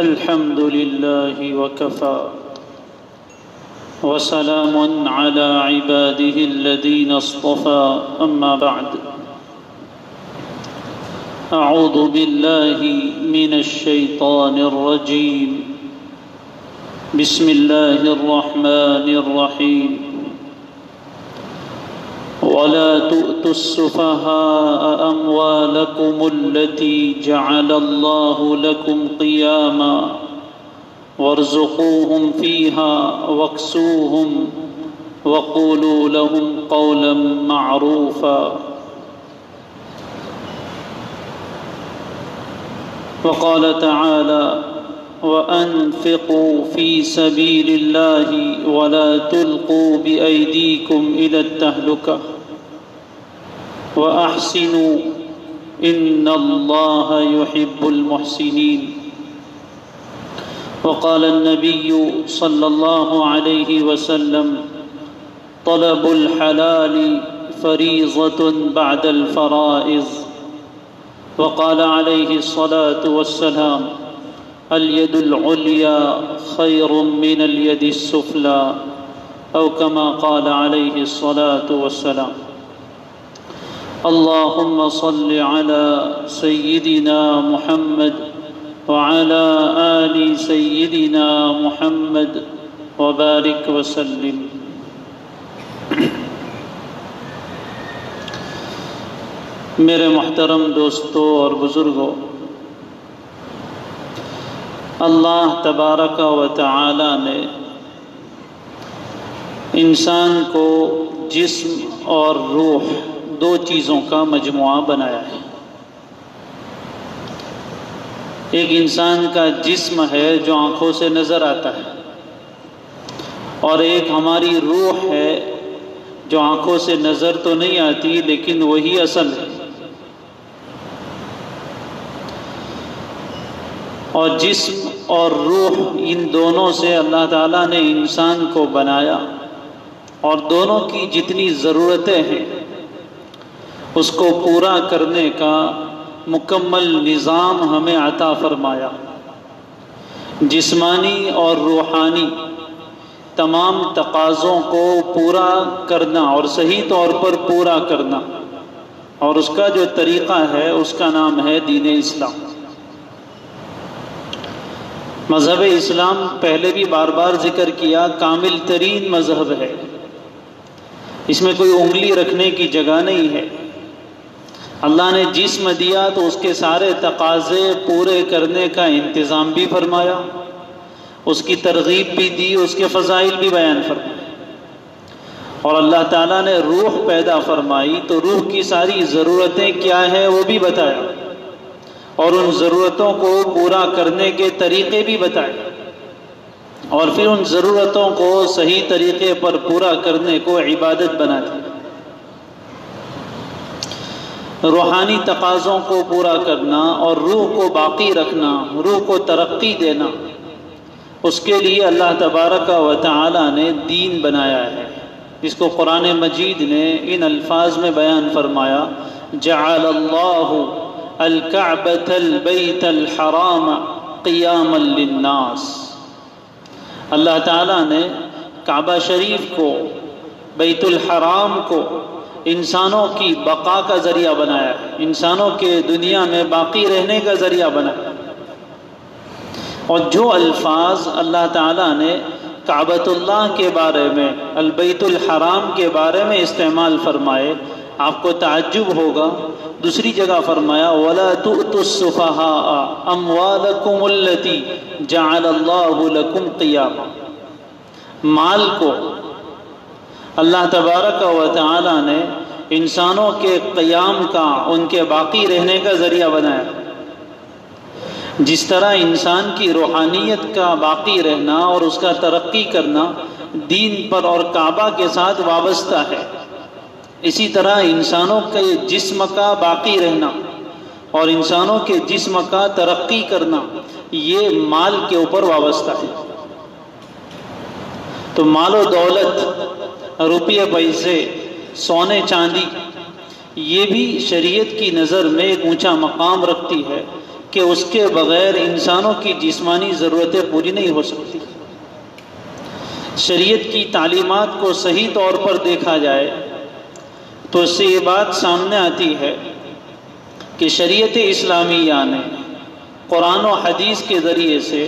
الحمد لله وكفى وسلام على عباده الذين اصطفى أما بعد أعوذ بالله من الشيطان الرجيم بسم الله الرحمن الرحيم ولا تؤتوا السفهاء أموالكم التي جعل الله لكم قياما وارزقوهم فيها واكسوهم وقولوا لهم قولا معروفا وقال تعالى وأنفقوا في سبيل الله ولا تلقوا بأيديكم إلى التهلكة وأحسنوا إن الله يحب المحسنين وقال النبي صلى الله عليه وسلم طلب الحلال فريضة بعد الفرائض وقال عليه الصلاة والسلام اليد العليا خير من اليد السفلى أو كما قال عليه الصلاة والسلام اللهم صل على سيدنا محمد وعلى آل سيدنا محمد وبارك وسلم میرے محترم دوستو اور بزرگوں، اللہ تبارک و تعالی نے انسان کو جسم اور روح دو چیزوں کا مجموعہ بنایا ہے۔ ایک انسان کا جسم ہے جو آنکھوں سے نظر آتا ہے، اور ایک ہماری روح ہے جو آنکھوں سے نظر تو نہیں آتی لیکن وہی اصل ہے۔ اور جسم اور روح ان دونوں سے اللہ تعالیٰ نے انسان کو بنایا، اور دونوں کی جتنی ضرورتیں ہیں اس کو پورا کرنے کا مکمل نظام ہمیں عطا فرمایا۔ جسمانی اور روحانی تمام تقاضوں کو پورا کرنا اور صحیح طور پر پورا کرنا، اور اس کا جو طریقہ ہے اس کا نام ہے دین اسلام۔ مذہب اسلام پہلے بھی بار بار ذکر کیا، کامل ترین مذہب ہے، اس میں کوئی انگلی رکھنے کی جگہ نہیں ہے۔ اللہ نے جسم دیا تو اس کے سارے تقاضے پورے کرنے کا انتظام بھی فرمایا، اس کی ترغیب بھی دی، اس کے فضائل بھی بیان فرمائے۔ اور اللہ تعالیٰ نے روح پیدا فرمائی تو روح کی ساری ضرورتیں کیا ہیں وہ بھی بتایا، اور ان ضرورتوں کو پورا کرنے کے طریقے بھی بتائے، اور پھر ان ضرورتوں کو صحیح طریقے پر پورا کرنے کو عبادت بنا دیا۔ روحانی تقاضوں کو پورا کرنا اور روح کو باقی رکھنا، روح کو ترقی دینا، اس کے لیے اللہ تبارک و تعالی نے دین بنایا ہے، جس کو قرآن مجید نے ان الفاظ میں بیان فرمایا جعل اللہ الکعبۃ البیت الحرام قیاما للناس۔ اللہ تعالیٰ نے کعبہ شریف کو، بیت الحرام کو انسانوں کی بقا کا ذریعہ بنایا ہے، انسانوں کے دنیا میں باقی رہنے کا ذریعہ بنایا۔ اور جو الفاظ اللہ تعالیٰ نے کعبۃ اللہ کے بارے میں، البیت الحرام کے بارے میں استعمال فرمائے، آپ کو تعجب ہوگا۔ دوسری جگہ فرمایا وَلَا تُؤْتُوا السُّفَهَاءَ أَمْوَالَكُمُ الَّتِي جَعَلَ اللَّهُ لَكُمْ قِيَامًا۔ مال کو اللہ تبارک و تعالی نے انسانوں کے قیام کا، ان کے باقی رہنے کا ذریعہ بنایا۔ جس طرح انسان کی روحانیت کا باقی رہنا اور اس کا ترقی کرنا دین پر اور کعبہ کے ساتھ وابستہ ہے، اسی طرح انسانوں کے جسم کا باقی رہنا اور انسانوں کے جسم کا ترقی کرنا یہ مال کے اوپر وابستہ ہے۔ تو مال و دولت، روپیے پیسے، سونے چاندی، یہ بھی شریعت کی نظر میں ایک اونچا مقام رکھتی ہے، کہ اس کے بغیر انسانوں کی جسمانی ضرورتیں پوری نہیں ہو سکتی۔ شریعت کی تعلیمات کو صحیح طور پر دیکھا جائے تو اس سے یہ بات سامنے آتی ہے کہ شریعت اسلامیہ نے قرآن و حدیث کے ذریعے سے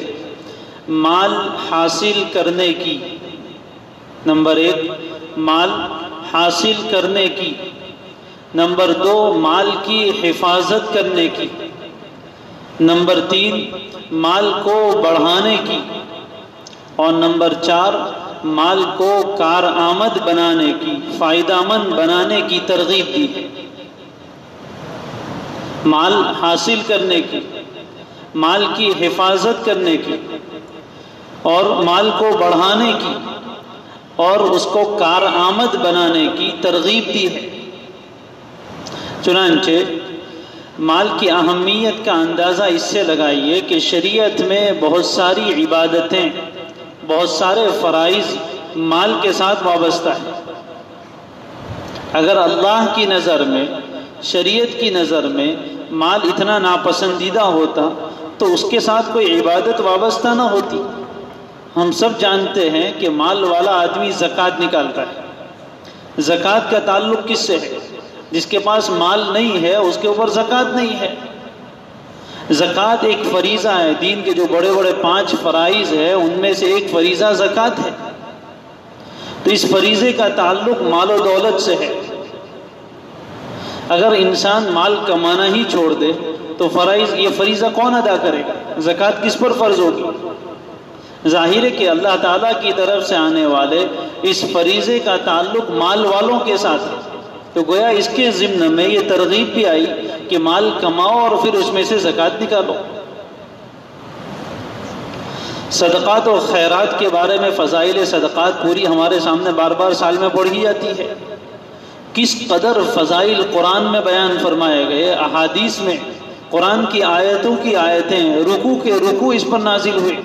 مال حاصل کرنے کی، نمبر 1 مال حاصل کرنے کی، نمبر 2 مال کی حفاظت کرنے کی، نمبر 3 مال کو بڑھانے کی، اور نمبر 4 مال کو کارآمد بنانے کی، فائدہ مند بنانے کی ترغیب دی ہے۔ مال حاصل کرنے کی، مال کی حفاظت کرنے کی، اور مال کو بڑھانے کی، اور اس کو کارآمد بنانے کی ترغیب دی ہے۔ چنانچہ مال کی اہمیت کا اندازہ اس سے لگائیے کہ شریعت میں بہت ساری عبادتیں، بہت سارے فرائض مال کے ساتھ وابستہ ہیں۔ اگر اللہ کی نظر میں، شریعت کی نظر میں مال اتنا ناپسندیدہ ہوتا تو اس کے ساتھ کوئی عبادت وابستہ نہ ہوتی۔ ہم سب جانتے ہیں کہ مال والا آدمی زکوٰۃ نکالتا ہے۔ زکوٰۃ کا تعلق کس سے ہے؟ جس کے پاس مال نہیں ہے اس کے اوپر زکوٰۃ نہیں ہے۔ زکوٰۃ ایک فریضہ ہے، دین کے جو بڑے بڑے 5 فرائض ہیں ان میں سے ایک فریضہ زکوٰۃ ہے۔ تو اس فریضے کا تعلق مال و دولت سے ہے۔ اگر انسان مال کمانا ہی چھوڑ دے تو یہ فریضہ کون ادا کرے گا؟ زکوٰۃ کس پر فرض ہوگی؟ ظاہر ہے کہ اللہ تعالیٰ کی طرف سے آنے والے اس فریضے کا تعلق مال والوں کے ساتھ ہے۔ تو گویا اس کے ضمن میں یہ ترغیب بھی آئی کہ مال کماؤ اور پھر اس میں سے زکوٰۃ نکالو۔ صدقات و خیرات کے بارے میں فضائل صدقات پوری ہمارے سامنے بار بار سال میں پڑھی جاتی ہے۔ کس قدر فضائل قرآن میں بیان فرمائے گئے، احادیث میں قرآن کی آیتوں کی آیتیں، رکوع کے رکوع اس پر نازل ہوئے۔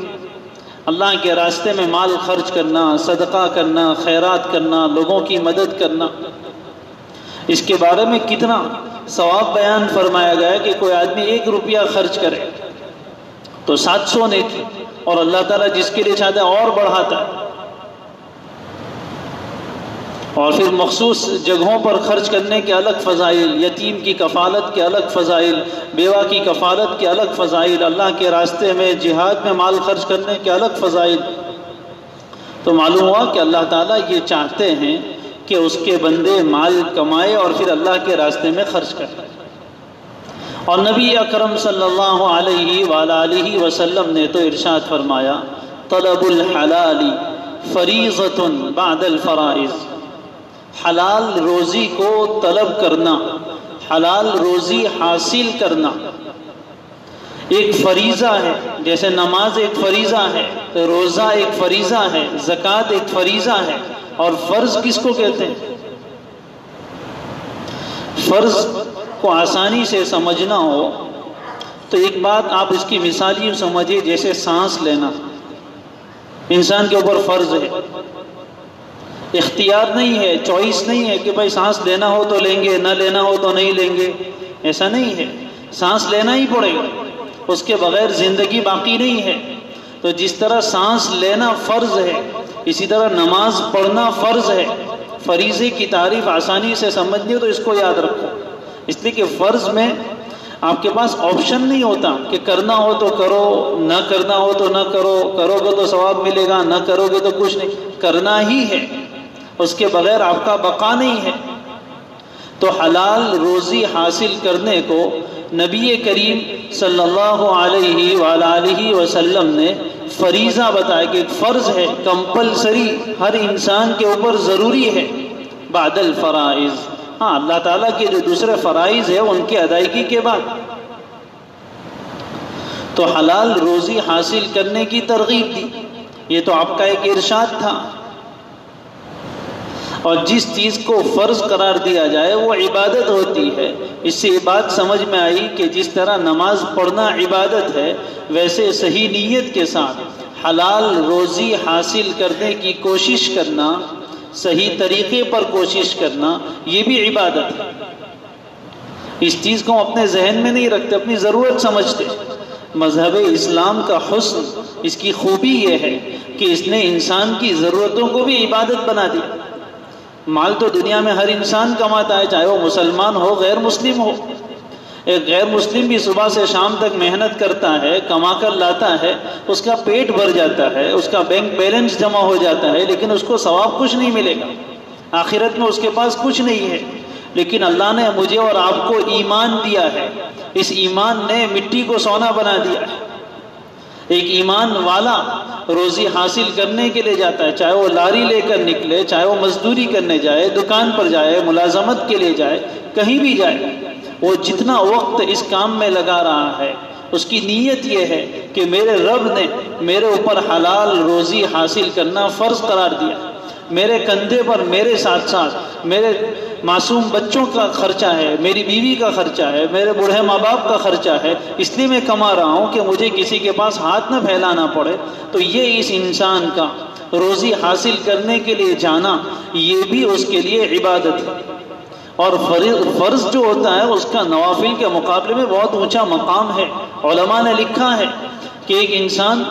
اللہ کے راستے میں مال خرچ کرنا، صدقہ کرنا، خیرات کرنا، لوگوں کی مدد کرنا، اس کے بارے میں کتنا ثواب بیان فرمایا گیا ہے کہ کوئی آدمی 1 روپیہ خرچ کرے تو 700 نیکی، اور اللہ تعالیٰ جس کے لیے چاہتا ہے اور بڑھاتا ہے۔ اور پھر مخصوص جگہوں پر خرچ کرنے کے الگ فضائل، یتیم کی کفالت کے الگ فضائل، بیوہ کی کفالت کے الگ فضائل، اللہ کے راستے میں جہاد میں مال خرچ کرنے کے الگ فضائل۔ تو معلوم ہوا کہ اللہ تعالیٰ یہ چاہتے ہیں کہ اس کے بندے مال کمائے اور پھر اللہ کے راستے میں خرچ کرے۔ اور نبی اکرم صلی اللہ علیہ وآلہ وسلم نے تو ارشاد فرمایا، طلب الحلال فریضۃ بعد الفرائض۔ حلال روزی کو طلب کرنا، حلال روزی حاصل کرنا ایک فریضہ ہے۔ جیسے نماز ایک فریضہ ہے، روزہ ایک فریضہ ہے، زکوٰۃ ایک فریضہ ہے، اور فرض کس کو کہتے ہیں؟ فرض کو آسانی سے سمجھنا ہو تو ایک بات آپ اس کی مثال یوں سمجھیے، جیسے سانس لینا انسان کے اوپر فرض ہے، اختیار نہیں ہے، چوائس نہیں ہے کہ بھائی سانس لینا ہو تو لیں گے، نہ لینا ہو تو نہیں لیں گے، ایسا نہیں ہے۔ سانس لینا ہی پڑے گا، اس کے بغیر زندگی باقی نہیں ہے۔ تو جس طرح سانس لینا فرض ہے، اسی طرح نماز پڑھنا فرض ہے۔ فریضے کی تعریف آسانی سے سمجھنی ہو تو اس کو یاد رکھو، اس لیے کہ فرض میں آپ کے پاس آپشن نہیں ہوتا کہ کرنا ہو تو کرو، نہ کرنا ہو تو نہ کرو، کرو گے تو ثواب ملے گا، نہ کرو گے تو کچھ نہیں، کرنا ہی ہے، اس کے بغیر آپ کا بقا نہیں ہے۔ تو حلال روزی حاصل کرنے کو نبی کریم صلی اللہ علیہ وآلہ وسلم نے فریضہ بتایا کہ ایک فرض ہے، کمپلسری، ہر انسان کے اوپر ضروری ہے، بعد الفرائض۔ ہاں، اللہ تعالیٰ کے جو دوسرے فرائض ہیں ان کی ادائیگی کے بعد۔ تو حلال روزی حاصل کرنے کی ترغیب دی، یہ تو آپ کا ایک ارشاد تھا۔ اور جس چیز کو فرض قرار دیا جائے وہ عبادت ہوتی ہے۔ اس سے یہ بات سمجھ میں آئی کہ جس طرح نماز پڑھنا عبادت ہے، ویسے صحیح نیت کے ساتھ حلال روزی حاصل کرنے کی کوشش کرنا، صحیح طریقے پر کوشش کرنا، یہ بھی عبادت ہے۔ اس چیز کو ہم اپنے ذہن میں نہیں رکھتے، اپنی ضرورت سمجھتے۔ مذہب اسلام کا حسن، اس کی خوبی یہ ہے کہ اس نے انسان کی ضرورتوں کو بھی عبادت بنا دی۔ مال تو دنیا میں ہر انسان کماتا ہے، چاہے وہ مسلمان ہو غیر مسلم ہو۔ ایک غیر مسلم بھی صبح سے شام تک محنت کرتا ہے، کما کر لاتا ہے، اس کا پیٹ بھر جاتا ہے، اس کا بینک بیلنس جمع ہو جاتا ہے، لیکن اس کو ثواب کچھ نہیں ملے گا، آخرت میں اس کے پاس کچھ نہیں ہے۔ لیکن اللہ نے مجھے اور آپ کو ایمان دیا ہے، اس ایمان نے مٹی کو سونا بنا دیا ہے۔ ایک ایمان والا روزی حاصل کرنے کے لیے جاتا ہے، چاہے وہ لاری لے کر نکلے، چاہے وہ مزدوری کرنے جائے، دکان پر جائے، ملازمت کے لیے جائے، کہیں بھی جائے، وہ جتنا وقت اس کام میں لگا رہا ہے اس کی نیت یہ ہے کہ میرے رب نے میرے اوپر حلال روزی حاصل کرنا فرض قرار دیا، میرے کندھے پر میرے ساتھ ساتھ میرے معصوم بچوں کا خرچہ ہے، میری بیوی کا خرچہ ہے، میرے بوڑھے ماں باپ کا خرچہ ہے، اس لیے میں کما رہا ہوں کہ مجھے کسی کے پاس ہاتھ نہ پھیلانا پڑے۔ تو یہ اس انسان کا روزی حاصل کرنے کے لیے جانا، یہ بھی اس کے لیے عبادت ہے۔ اور فرض جو ہوتا ہے اس کا نوافل کے مقابلے میں بہت اونچا مقام ہے۔ علماء نے لکھا ہے کہ ایک انسان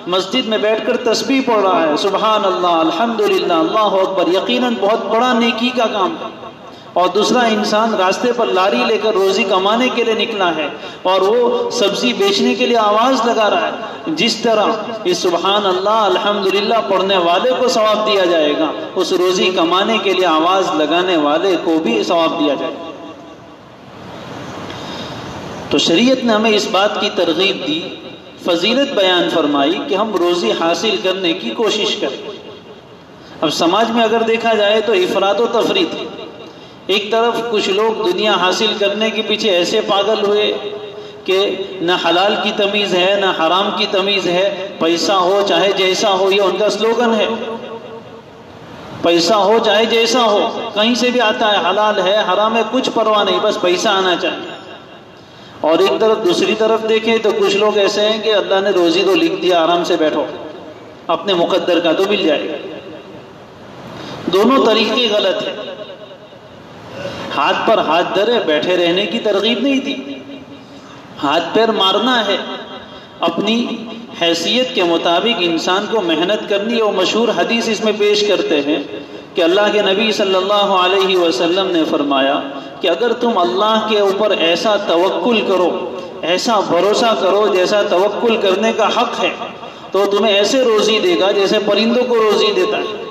مسجد میں بیٹھ کر تسبیح پڑھ رہا ہے، سبحان اللہ، الحمدللہ، اللہ اکبر، یقیناً بہت بڑا نیکی کا کام ہے۔ اور دوسرا انسان راستے پر لاری لے کر روزی کمانے کے لیے نکلا ہے اور وہ سبزی بیچنے کے لیے آواز لگا رہا ہے، جس طرح اس سبحان اللہ الحمدللہ پڑھنے والے کو ثواب دیا جائے گا، اس روزی کمانے کے لیے آواز لگانے والے کو بھی ثواب دیا جائے گا۔ تو شریعت نے ہمیں اس بات کی ترغیب دی، فضیلت بیان فرمائی کہ ہم روزی حاصل کرنے کی کوشش کریں۔ اب سماج میں اگر دیکھا جائے تو افراط و تفریط، ایک طرف کچھ لوگ دنیا حاصل کرنے کے پیچھے ایسے پاگل ہوئے کہ نہ حلال کی تمیز ہے نہ حرام کی تمیز ہے، پیسہ ہو چاہے جیسا ہو، یہ ان کا سلوگن ہے، پیسہ ہو چاہے جیسا ہو، کہیں سے بھی آتا ہے، حلال ہے حرام ہے کچھ پرواہ نہیں، بس پیسہ آنا چاہیے۔ اور ایک طرف دوسری طرف دیکھیں تو کچھ لوگ ایسے ہیں کہ اللہ نے روزی تو لکھ دیا، آرام سے بیٹھو، اپنے مقدر کا تو مل جائے گا۔ دونوں طریقے غلط ہیں۔ ہاتھ پر ہاتھ دھرے بیٹھے رہنے کی ترغیب نہیں تھی، ہاتھ پیر مارنا ہے، اپنی حیثیت کے مطابق انسان کو محنت کرنی ہے۔ وہ مشہور حدیث اس میں پیش کرتے ہیں کہ اللہ کے نبی صلی اللہ علیہ وسلم نے فرمایا کہ اگر تم اللہ کے اوپر ایسا توکل کرو، ایسا بھروسہ کرو جیسا توکل کرنے کا حق ہے، تو تمہیں ایسے روزی دے گا جیسے پرندوں کو روزی دیتا ہے،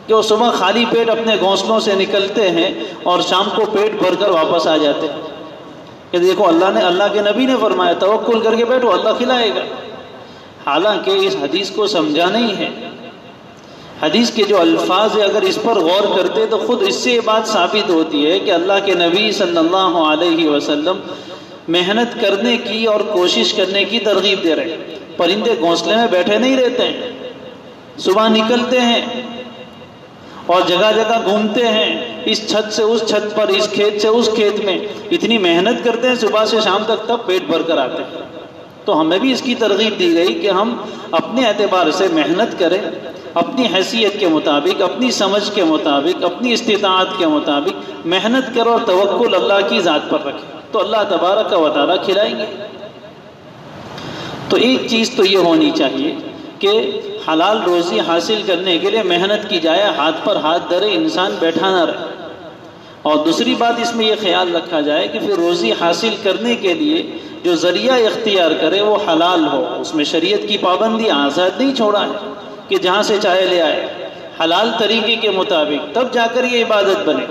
کہ وہ صبح خالی پیٹ اپنے گھونسلوں سے نکلتے ہیں اور شام کو پیٹ بھر کر واپس آ جاتے ہیں۔ کہ دیکھو اللہ کے نبی نے فرمایا توکل کر کے بیٹھو، اللہ کھلائے گا۔ حالانکہ اس حدیث کو سمجھا نہیں ہے، حدیث کے جو الفاظ ہیں اگر اس پر غور کرتے تو خود اس سے یہ بات ثابت ہوتی ہے کہ اللہ کے نبی صلی اللہ علیہ وسلم محنت کرنے کی اور کوشش کرنے کی ترغیب دے رہے ہیں۔ پرندے گھونسلے میں بیٹھے نہیں رہتے ہیں، صبح نکلتے ہیں اور جگہ جگہ گھومتے ہیں، اس چھت سے اس چھت پر، اس کھیت سے اس کھیت میں، اتنی محنت کرتے ہیں صبح سے شام تک، تب پیٹ بھر کر آتے ہیں۔ تو ہمیں بھی اس کی ترغیب دی گئی کہ ہم اپنے اعتبار سے محنت کریں، اپنی حیثیت کے مطابق، اپنی سمجھ کے مطابق، اپنی استطاعت کے مطابق محنت کرو اور توکل اللہ کی ذات پر رکھیں، تو اللہ تبارک و تعالیٰ کھلائیں گے۔ تو ایک چیز تو یہ ہونی چاہیے کہ حلال روزی حاصل کرنے کے لیے محنت کی جائے، ہاتھ پر ہاتھ دھرے انسان بیٹھا نہ رہے۔ اور دوسری بات اس میں یہ خیال رکھا جائے کہ پھر روزی حاصل کرنے کے لیے جو ذریعہ اختیار کرے وہ حلال ہو، اس میں شریعت کی پابندی آزاد نہیں چھوڑا ہے کہ جہاں سے چاہے لے آئے، حلال طریقے کے مطابق، تب جا کر یہ عبادت بنے۔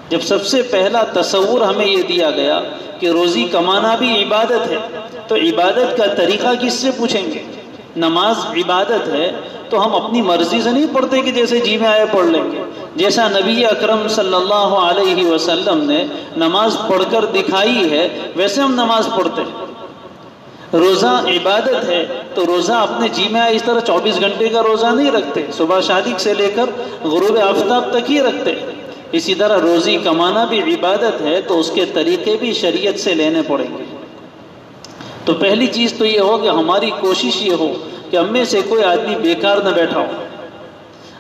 جب سب سے پہلا تصور ہمیں یہ دیا گیا کہ روزی کمانا بھی عبادت ہے، تو عبادت کا طریقہ کس سے پوچھیں گے؟ نماز عبادت ہے تو ہم اپنی مرضی سے نہیں پڑھتے کہ جیسے جی میں آئے پڑھ لیں گے، جیسا نبی اکرم صلی اللہ علیہ وسلم نے نماز پڑھ کر دکھائی ہے ویسے ہم نماز پڑھتے ہیں۔ روزہ عبادت ہے تو روزہ اپنے جی میں آئے اس طرح 24 گھنٹے کا روزہ نہیں رکھتے، صبح شادی سے لے کر غروب آفتاب تک ہی رکھتے۔ اسی طرح روزی کمانا بھی عبادت ہے تو اس کے طریقے بھی شریعت سے لینے پڑیں گے۔ تو پہلی چیز تو یہ ہو کہ ہماری کوشش یہ ہو کہ ہم میں سے کوئی آدمی بیکار نہ بیٹھا ہو،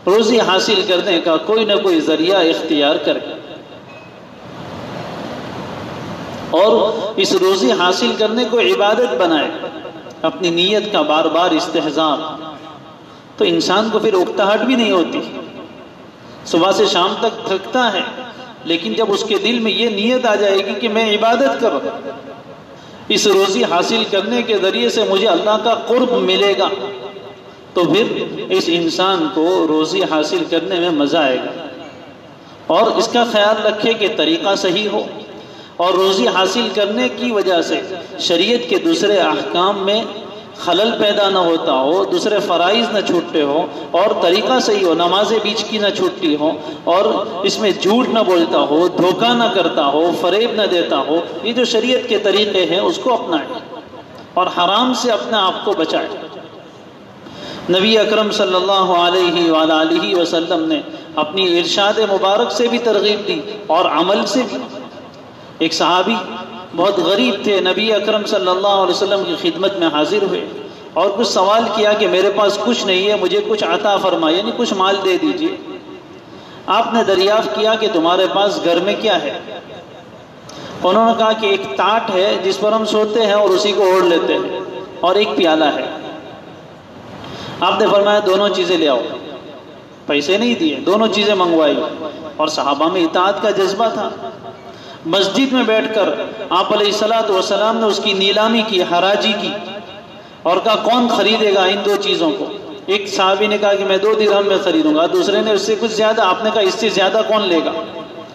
روزی حاصل کرنے کا کوئی نہ کوئی ذریعہ اختیار کرے۔ اور اس روزی حاصل کرنے کو عبادت بنائے، اپنی نیت کا بار بار استحضار، تو انسان کو پھر اکتاہٹ بھی نہیں ہوتی، صبح سے شام تک تھکتا ہے، لیکن جب اس کے دل میں یہ نیت آ جائے گی کہ میں عبادت کروں، اس روزی حاصل کرنے کے ذریعے سے مجھے اللہ کا قرب ملے گا، تو پھر اس انسان کو روزی حاصل کرنے میں مزہ آئے گا۔ اور اس کا خیال رکھے کہ طریقہ صحیح ہو، اور روزی حاصل کرنے کی وجہ سے شریعت کے دوسرے احکام میں خلل پیدا نہ ہوتا ہو، دوسرے فرائض نہ چھوٹتے ہو، اور طریقہ صحیح ہو، نمازیں بیچ کی نہ چھوٹتی ہو، اور اس میں جھوٹ نہ بولتا ہو، دھوکہ نہ کرتا ہو، فریب نہ دیتا ہو، یہ جو شریعت کے طریقے ہیں اس کو اپنائے اور حرام سے اپنے آپ کو بچائے۔ نبی اکرم صلی اللہ علیہ وآلہ وسلم نے اپنی ارشاد مبارک سے بھی ترغیب دی اور عمل سے بھی۔ ایک صحابی بہت غریب تھے، نبی اکرم صلی اللہ علیہ وسلم کی خدمت میں حاضر ہوئے اور کچھ سوال کیا کہ میرے پاس کچھ نہیں ہے، مجھے کچھ عطا فرمائے، یعنی کچھ مال دے دیجئے۔ آپ نے دریافت کیا کہ تمہارے پاس گھر میں کیا ہے؟ انہوں نے کہا کہ ایک ٹاٹ ہے جس پر ہم سوتے ہیں اور اسی کو اوڑھ لیتے ہیں، اور ایک پیالہ ہے۔ آپ نے فرمایا دونوں چیزیں لے آؤ۔ پیسے نہیں دیے، دونوں چیزیں منگوائی، اور صحابہ میں اطاعت کا جذبہ تھا۔ مسجد میں بیٹھ کر آپ علیہ الصلوۃ والسلام نے اس کی نیلامی کی، حراجی کی، اور کہا کون خریدے گا ان دو چیزوں کو؟ ایک صحابی نے کہا کہ میں 2 درہم میں خریدوں گا، دوسرے نے اس سے کچھ زیادہ، آپ نے کہا اس سے زیادہ کون لے گا؟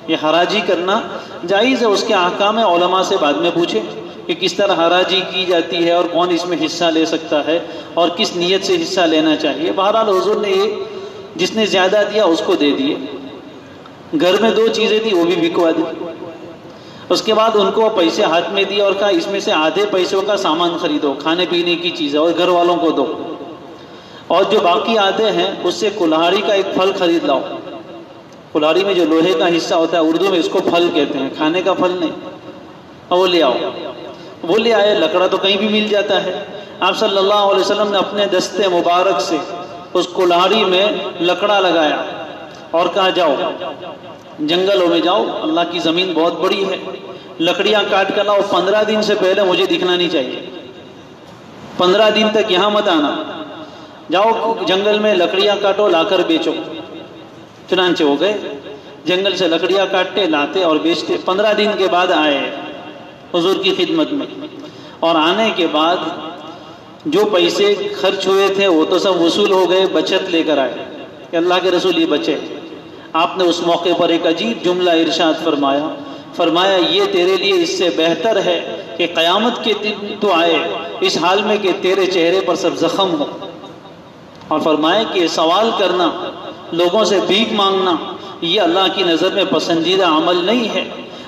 یہ حراجی کرنا جائز ہے، اس کے احکام علماء سے بعد میں پوچھیں کہ کس طرح حراجی کی جاتی ہے اور کون اس میں حصہ لے سکتا ہے اور کس نیت سے حصہ لینا چاہیے۔ بہرحال حضور نے یہ جس نے زیادہ دیا اس کو دے دیے، گھر میں 2 چیزیں تھی وہ بھی بکوا دی۔ اس کے بعد ان کو پیسے ہاتھ میں دیے اور کہا اس میں سے آدھے پیسوں کا سامان خریدو، کھانے پینے کی چیزیں، اور گھر والوں کو دو، اور جو باقی آدھے ہیں اس سے کلہاڑی کا ایک پھل خرید لاؤ۔ کلہاڑی میں جو لوہے کا حصہ ہوتا ہے، اردو میں اس کو پھل کہتے ہیں، کھانے کا پھل نہیں، اور وہ لے آؤ۔ وہ لے آئے، لکڑا تو کہیں بھی مل جاتا ہے۔ آپ صلی اللہ علیہ وسلم نے اپنے دستے مبارک سے اس کلہاڑی میں لکڑا لگایا اور کہا جاؤ جنگلوں میں جاؤ، اللہ کی زمین بہت بڑی ہے، لکڑیاں کاٹ کر لاؤ، 15 دن سے پہلے مجھے دکھنا نہیں چاہیے، 15 دن تک یہاں مت آنا، جاؤ جنگل میں لکڑیاں کاٹو، لا کر بیچو۔ چنانچہ ہو گئے، جنگل سے لکڑیاں کاٹتے، لاتے اور بیچتے۔ 15 دن کے بعد آئے حضور کی خدمت میں، اور آنے کے بعد جو پیسے خرچ ہوئے تھے وہ تو سب وصول ہو گئے، بچت لے کر آئے کہ اللہ کے رسول یہ بچے۔ آپ نے اس موقع پر ایک عجیب جملہ ارشاد فرمایا یہ تیرے لیے اس سے بہتر ہے کہ قیامت کے دن تو آئے اس حال میں کہ تیرے چہرے پر سب زخم ہو، اور فرمایا کہ سوال کرنا، لوگوں سے بھیک مانگنا، یہ اللہ کی نظر میں پسندیدہ عمل نہیں ہے۔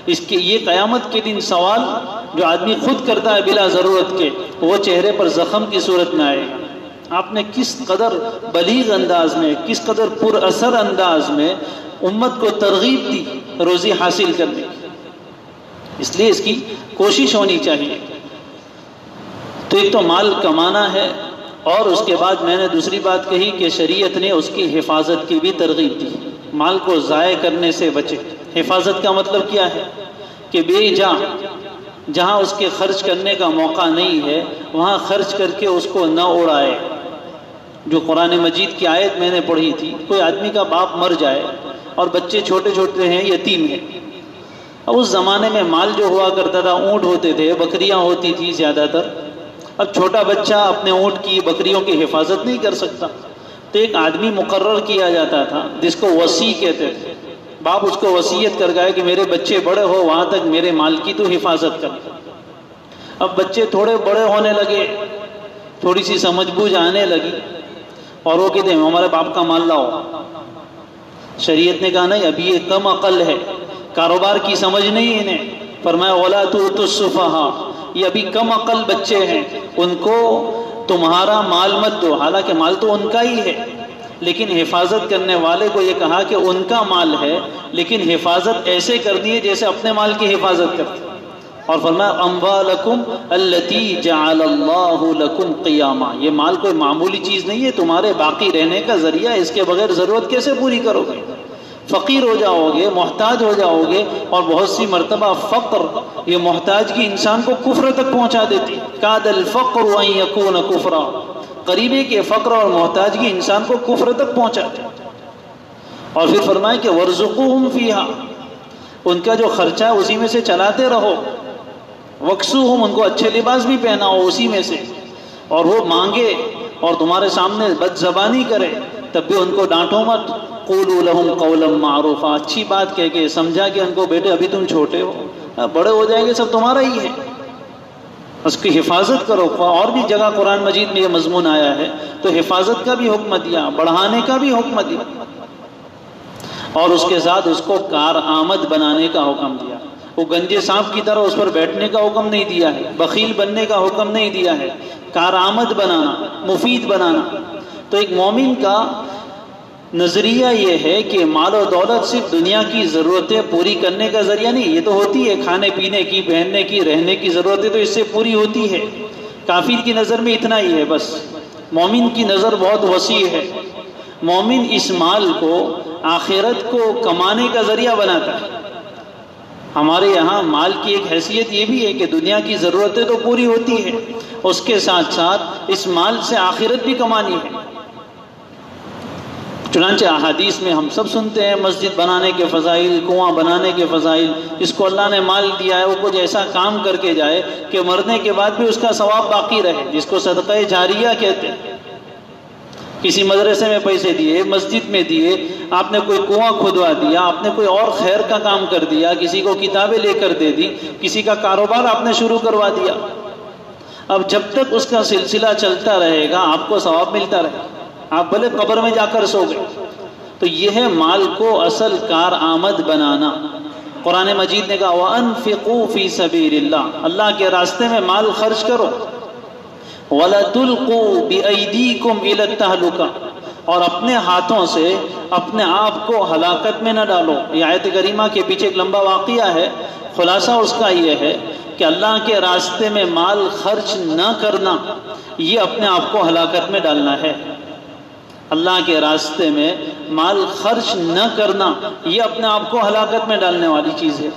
اس کے یہ قیامت کے دن سوال جو آدمی خود کرتا ہے بلا ضرورت کے، وہ چہرے پر زخم کی صورت میں آئے۔ آپ نے کس قدر بلیغ انداز میں، کس قدر پر اثر انداز میں امت کو ترغیب دی روزی حاصل کرنے کی، اس لیے اس کی کوشش ہونی چاہیے۔ تو ایک تو مال کمانا ہے، اور اس کے بعد میں نے دوسری بات کہی کہ شریعت نے اس کی حفاظت کی بھی ترغیب دی، مال کو ضائع کرنے سے بچے۔ حفاظت کا مطلب کیا ہے کہ بے جا جہاں اس کے خرچ کرنے کا موقع نہیں ہے وہاں خرچ کر کے اس کو نہ اڑائے۔ جو قرآن مجید کی آیت میں نے پڑھی تھی، کوئی آدمی کا باپ مر جائے اور بچے چھوٹے چھوٹے ہیں، یتیم ہیں، اب اس زمانے میں مال جو ہوا کرتا تھا، اونٹ ہوتے تھے، بکریاں ہوتی تھی زیادہ تر۔ اب چھوٹا بچہ اپنے اونٹ کی، بکریوں کی حفاظت نہیں کر سکتا، تو ایک آدمی مقرر کیا جاتا تھا جس کو وصی کہتے تھے۔ باپ اس کو وصیت کر گئے کہ میرے بچے بڑے ہو وہاں تک میرے مال کی تو حفاظت کر۔ اب بچے تھوڑے بڑے ہونے لگے، تھوڑی سی سمجھ بوجھ آنے لگی، اور وہ کہتے ہیں ہمارے باپ کا مال لاؤ۔ شریعت نے کہا نہیں، ابھی یہ کم عقل ہے، کاروبار کی سمجھ نہیں انہیں، فرمایا وَلَا تُؤْتُوا السُّفَهَاءَ، یہ ابھی کم عقل بچے ہیں، ان کو تمہارا مال مت دو، حالانکہ مال تو ان کا ہی ہے، لیکن حفاظت کرنے والے کو یہ کہا کہ ان کا مال ہے، لیکن حفاظت ایسے کرنی ہے جیسے اپنے مال کی حفاظت کرتے۔ اور فرمایا اموالکم التی جعل اللہ لکم قیاما، یہ مال کوئی معمولی چیز نہیں ہے، تمہارے باقی رہنے کا ذریعہ، اس کے بغیر ضرورت کیسے پوری کرو گے؟ فقیر ہو جاؤ گے، محتاج ہو جاؤ گے، اور بہت سی مرتبہ فقر، یہ محتاجگی انسان کو کفر تک پہنچا دیتی. کاد الفقر ان یکون کفرا، قریب ہے کہ فقر اور محتاجگی انسان کو کفر تک پہنچاتے. اور پھر فرمائے کہ ورزقوہم فیہا، ان کا جو خرچہ ہے اسی میں سے چلاتے رہو. وکسوہم، ان کو اچھے لباس بھی پہناؤ اسی میں سے. اور وہ مانگے اور تمہارے سامنے بد زبانی کرے تب بھی ان کو ڈانٹو مت. قولوا لہم قولا معروفا، اچھی بات کہہ کے سمجھا کہ ان کو بیٹے ابھی تم چھوٹے ہو، بڑے ہو جائیں گے سب تمہارا ہی ہے، اس کی حفاظت کرو. اور بھی جگہ قرآن مجید میں یہ مضمون آیا ہے، تو حفاظت کا بھی حکم دیا، بڑھانے کا بھی حکم دیا، اور اس کے ساتھ اس کو کارآمد بنانے کا حکم دیا. وہ گنجے سانپ کی طرح اس پر بیٹھنے کا حکم نہیں دیا ہے، بخیل بننے کا حکم نہیں دیا ہے، کارآمد بنانا، مفید بنانا. تو ایک مومن کا نظریہ یہ ہے کہ مال و دولت صرف دنیا کی ضرورتیں پوری کرنے کا ذریعہ نہیں. یہ تو ہوتی ہے، کھانے پینے کی، پہننے کی، رہنے کی ضرورتیں تو اس سے پوری ہوتی ہے. کافر کی نظر میں اتنا ہی ہے بس. مومن کی نظر بہت وسیع ہے. مومن اس مال کو آخرت کو کمانے کا ذریعہ بناتا ہے. ہمارے یہاں مال کی ایک حیثیت یہ بھی ہے کہ دنیا کی ضرورتیں تو پوری ہوتی ہے، اس کے ساتھ ساتھ اس مال سے آخرت بھی کمانی ہے. چنانچہ احادیث میں ہم سب سنتے ہیں مسجد بنانے کے فضائل، کنواں بنانے کے فضائل. جس کو اللہ نے مال دیا ہے وہ کچھ ایسا کام کر کے جائے کہ مرنے کے بعد بھی اس کا ثواب باقی رہے، جس کو صدقہ جاریہ کہتے ہیں. کسی مدرسے میں پیسے دیے، مسجد میں دیے، آپ نے کوئی کنواں کھدوا دیا، آپ نے کوئی اور خیر کا کام کر دیا، کسی کو کتابیں لے کر دے دی، کسی کا کاروبار آپ نے شروع کروا دیا. اب جب تک اس کا سلسلہ چلتا رہے گا آپ کو ثواب ملتا رہے گا، آپ بھلے قبر میں جا کر سو گئے. تو یہ ہے مال کو اصل کارآمد بنانا. قرآن مجید نے کہا وَأَنفِقُوا فِي سَبِيلِ اللَّهِ، اللہ کے راستے میں مال خرچ کرو. وَلَا تُلْقُوا بِأَيْدِيكُمْ إِلَى التَّهْلُكَةِ، اور اپنے ہاتھوں سے اپنے آپ کو ہلاکت میں نہ ڈالو. یہ آیت کریمہ کے پیچھے ایک لمبا واقعہ ہے، خلاصہ اس کا یہ ہے کہ اللہ کے راستے میں مال خرچ نہ کرنا یہ اپنے آپ کو ہلاکت میں ڈالنا ہے. اللہ کے راستے میں مال خرچ نہ کرنا یہ اپنے آپ کو ہلاکت میں ڈالنے والی چیز ہے.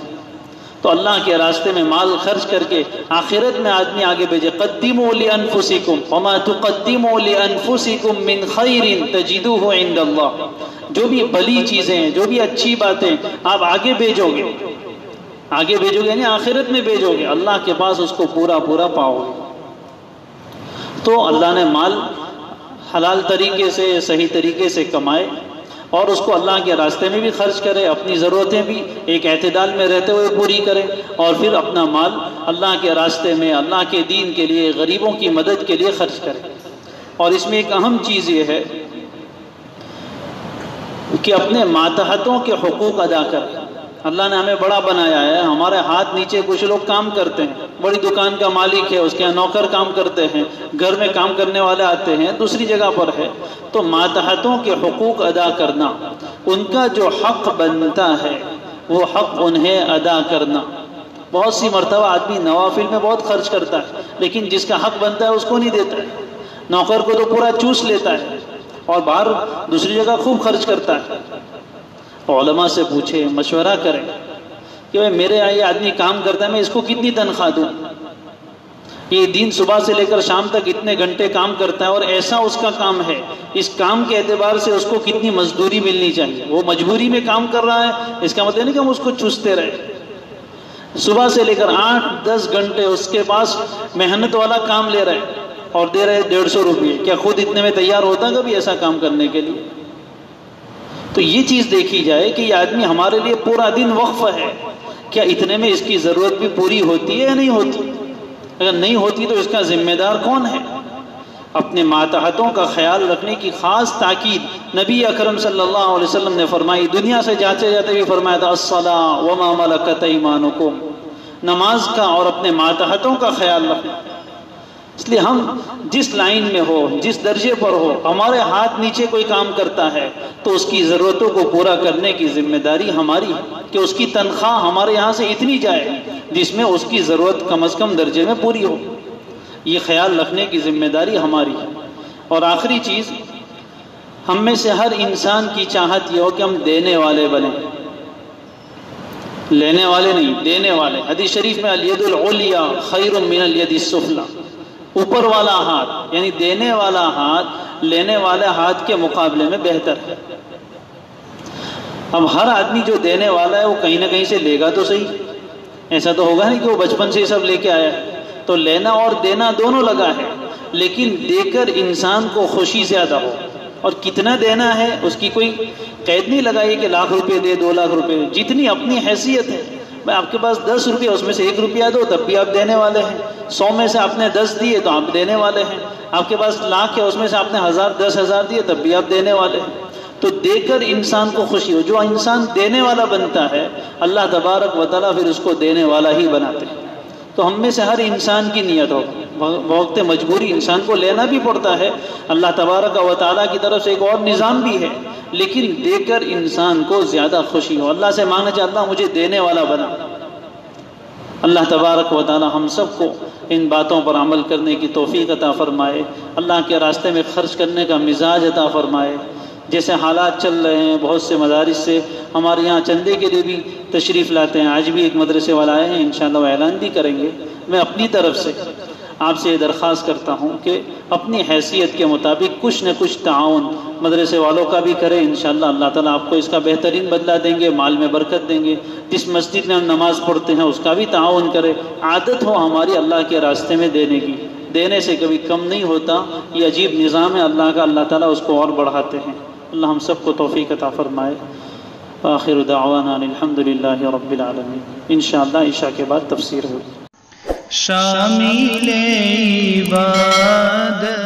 تو اللہ کے راستے میں مال خرچ کر کے آخرت میں آدمی آگے بھیجے. قدموا لانفسکم وما تقدموا لانفسکم من خیر تجدوہ عند اللہ، جو بھی بھلی چیزیں ہیں، جو بھی اچھی باتیں آپ آگے بھیجو گے، آگے بھیجو گے یعنی آخرت میں بھیجو گے، اللہ کے پاس اس کو پورا پورا پاؤ گے. تو اللہ نے مال حلال طریقے سے، صحیح طریقے سے کمائے اور اس کو اللہ کے راستے میں بھی خرچ کرے، اپنی ضرورتیں بھی ایک اعتدال میں رہتے ہوئے پوری کرے، اور پھر اپنا مال اللہ کے راستے میں، اللہ کے دین کے لیے، غریبوں کی مدد کے لیے خرچ کرے. اور اس میں ایک اہم چیز یہ ہے کہ اپنے ماتحتوں کے حقوق ادا کرے. اللہ نے ہمیں بڑا بنایا ہے، ہمارے ہاتھ نیچے کچھ لوگ کام کرتے ہیں، بڑی دکان کا مالک ہے، اس کے نوکر کام کرتے ہیں، گھر میں کام کرنے والے آتے ہیں، دوسری جگہ پر ہے. تو ماتحتوں کے حقوق ادا کرنا، ان کا جو حق بنتا ہے وہ حق انہیں ادا کرنا. بہت سی مرتبہ آدمی نوافل میں بہت خرچ کرتا ہے لیکن جس کا حق بنتا ہے اس کو نہیں دیتا ہے. نوکر کو تو پورا چوس لیتا ہے اور باہر دوسری جگہ خوب خرچ کرتا ہے. علماء سے پوچھے، مشورہ کریں کہ بھائی میرے یہاں یہ آدمی کام کرتا ہے، میں اس کو کتنی تنخواہ دوں؟ یہ دن صبح سے لے کر شام تک اتنے گھنٹے کام کرتا ہے اور ایسا اس کا کام ہے، اس کام کے اعتبار سے اس کو کتنی مزدوری ملنی چاہیے؟ وہ مجبوری میں کام کر رہا ہے، اس کا مطلب نہیں کہ ہم اس کو چوستے رہے. صبح سے لے کر 8-10 گھنٹے اس کے پاس محنت والا کام لے رہے اور دے رہے 150 روپئے. کیا خود اتنے میں تیار ہوتا کبھی ایسا کام کرنے کے لیے؟ تو یہ چیز دیکھی جائے کہ یہ آدمی ہمارے لیے پورا دن وقف ہے، کیا اتنے میں اس کی ضرورت بھی پوری ہوتی ہے یا نہیں ہوتی؟ اگر نہیں ہوتی تو اس کا ذمہ دار کون ہے؟ اپنے ماتحتوں کا خیال رکھنے کی خاص تاکید نبی اکرم صلی اللہ علیہ وسلم نے فرمائی. دنیا سے جاتے جاتے بھی فرمایا تھا الصلاۃ وما ملکت ایمانکم، نماز کا اور اپنے ماتحتوں کا خیال رکھنا. اس لیے ہم جس لائن میں ہو، جس درجے پر ہو، ہمارے ہاتھ نیچے کوئی کام کرتا ہے تو اس کی ضرورتوں کو پورا کرنے کی ذمہ داری ہماری ہے کہ اس کی تنخواہ ہمارے یہاں سے اتنی جائے جس میں اس کی ضرورت کم از کم درجے میں پوری ہو. یہ خیال رکھنے کی ذمہ داری ہماری ہے. اور آخری چیز ہم میں سے ہر انسان کی چاہت یہ ہو کہ ہم دینے والے بنیں، لینے والے نہیں، دینے والے۔ حدیث شریف میں الید العلیٰ خیر من الید السفلیٰ، اوپر والا ہاتھ یعنی دینے والا ہاتھ لینے والے ہاتھ کے مقابلے میں بہتر ہے۔ اب ہر آدمی جو دینے والا ہے وہ کہیں نہ کہیں سے لے گا تو صحیح، ایسا تو ہوگا نہیں کہ وہ بچپن سے سب لے کے آیا ہے، تو لینا اور دینا دونوں لگا ہے، لیکن دے کر انسان کو خوشی زیادہ ہو۔ اور کتنا دینا ہے اس کی کوئی قید نہیں لگائی کہ لاکھ روپے دے، 2 لاکھ روپے دے، جتنی اپنی حیثیت ہے۔ میں آپ کے پاس 10 روپے اس میں سے 1 روپیہ دو تب بھی آپ دینے والے ہیں، 100 میں سے آپ نے 10 دیے تو آپ دینے والے ہیں، آپ کے پاس لاکھ ہے اس میں سے آپ نے 1000 10,000 دیے تب بھی آپ دینے والے ہیں۔ تو دے کر انسان کو خوشی ہو، جو انسان دینے والا بنتا ہے اللہ تبارک و تعالیٰ پھر اس کو دینے والا ہی بناتے ہیں۔ تو ہم میں سے ہر انسان کی نیت ہو، وقت مجبوری انسان کو لینا بھی پڑتا ہے، اللہ تبارک و تعالیٰ کی طرف سے ایک اور نظام بھی ہے، لیکن دے کر انسان کو زیادہ خوشی ہو، اللہ سے مانگنا چاہتا ہوں مجھے دینے والا بنا۔ اللہ تبارک و تعالیٰ ہم سب کو ان باتوں پر عمل کرنے کی توفیق عطا فرمائے، اللہ کے راستے میں خرچ کرنے کا مزاج عطا فرمائے۔ جیسے حالات چل رہے ہیں، بہت سے مدارس سے ہمارے یہاں چندے کے لیے بھی تشریف لاتے ہیں، آج بھی ایک مدرسے والا آئے ہیں، انشاءاللہ وہ اعلان بھی کریں گے۔ میں اپنی طرف سے آپ سے یہ درخواست کرتا ہوں کہ اپنی حیثیت کے مطابق کچھ نہ کچھ تعاون مدرسے والوں کا بھی کریں، انشاءاللہ اللہ تعالیٰ آپ کو اس کا بہترین بدلہ دیں گے، مال میں برکت دیں گے۔ جس مسجد میں ہم نماز پڑھتے ہیں اس کا بھی تعاون کرے، عادت ہو ہماری اللہ کے راستے میں دینے کی، دینے سے کبھی کم نہیں ہوتا، یہ عجیب نظام ہے اللہ کا، اللہ تعالیٰ اس کو اور بڑھاتے ہیں۔ اللہ ہم سب کو توفیق عطا فرمائے۔ آخر دعوانا الحمدللہ رب العالمین۔ انشاءاللہ عشاء کے بعد تفسیر ہوگی۔ شامل عبادت